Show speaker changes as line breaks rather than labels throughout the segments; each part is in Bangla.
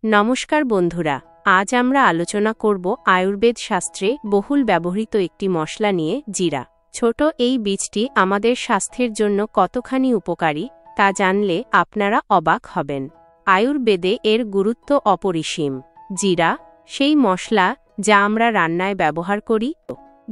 নমস্কার বন্ধুরা, আজ আমরা আলোচনা করব আয়ুর্বেদ শাস্ত্রে বহুল ব্যবহৃত একটি মশলা নিয়ে, জিরা। ছোট এই বীজটি আমাদের স্বাস্থ্যের জন্য কতখানি উপকারী তা জানলে আপনারা অবাক হবেন। আয়ুর্বেদে এর গুরুত্ব অপরিসীম। জিরা সেই মশলা যা আমরা রান্নায় ব্যবহার করি।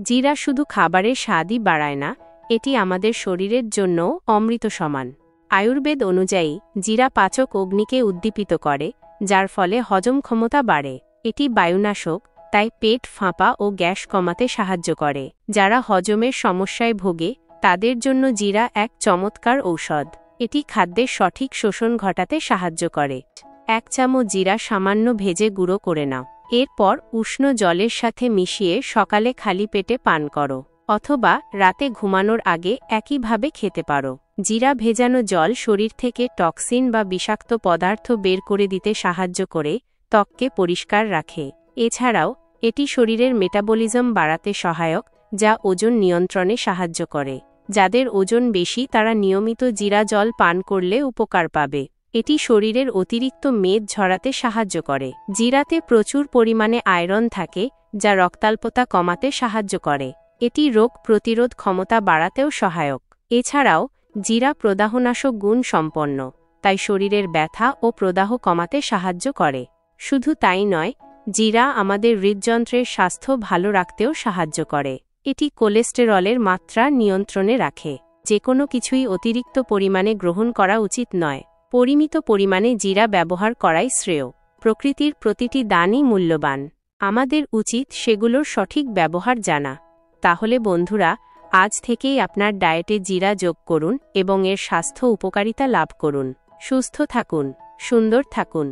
জিরা শুধু খাবারের স্বাদই বাড়ায় না, এটি আমাদের শরীরের জন্যও অমৃত সমান। আয়ুর্বেদ অনুযায়ী জিরা পাচক অগ্নিকে উদ্দীপিত করে, যার ফলে হজম ক্ষমতা বাড়ে। এটি বায়ুনাশক, তাই পেট ফাঁপা ও গ্যাস কমাতে সাহায্য করে। যারা হজমের সমস্যায় ভোগে তাদের জন্য জিরা এক চমৎকার ঔষধ। এটি খাদ্যের সঠিক শোষণ ঘটাতে সাহায্য করে। 1 চামচ জিরা সামান্য ভেজে গুঁড়ো করে নাও। এরপর উষ্ণ জলের সাথে মিশিয়ে সকালে খালি পেটে পান করো, অথবা রাতে ঘুমানোর আগে একইভাবে খেতে পারো। জিরা ভেজানো জল শরীর থেকে টক্সিন বা বিষাক্ত পদার্থ বের করে দিতে সাহায্য করে, ত্বককে পরিষ্কার রাখে। এছাড়াও এটি শরীরের মেটাবলিজম বাড়াতে সহায়ক, যা ওজন নিয়ন্ত্রণে সাহায্য করে। যাদের ওজন বেশি তারা নিয়মিত জিরা জল পান করলে উপকার পাবে। এটি শরীরের অতিরিক্ত মেদ ঝরাতে সাহায্য করে। জিরাতে প্রচুর পরিমাণে আয়রন থাকে, যা রক্তাল্পতা কমাতে সাহায্য করে। এটি রোগ প্রতিরোধ ক্ষমতা বাড়াতেও সহায়ক। এছাড়াও জিরা প্রদাহনাশক গুণ সম্পন্ন, তাই শরীরের ব্যথা ও প্রদাহ কমাতে সাহায্য করে। শুধু তাই নয়, জিরা আমাদের হৃদযন্ত্রের স্বাস্থ্য ভালো রাখতেও সাহায্য করে। এটি কোলেস্টেরলের মাত্রা নিয়ন্ত্রণে রাখে। যে কোনো কিছুই অতিরিক্ত পরিমাণে গ্রহণ করা উচিত নয়। পরিমিত পরিমাণে জিরা ব্যবহার করাই শ্রেয়। প্রকৃতির প্রতিটি দানই মূল্যবান। আমাদের উচিত সেগুলোর সঠিক ব্যবহার জানা। তাহলে বন্ধুরা, আজ থেকেই আপনার ডায়েটে জিরা যোগ করুন এবং এর স্বাস্থ্য উপকারিতা লাভ করুন। সুস্থ থাকুন, সুন্দর থাকুন।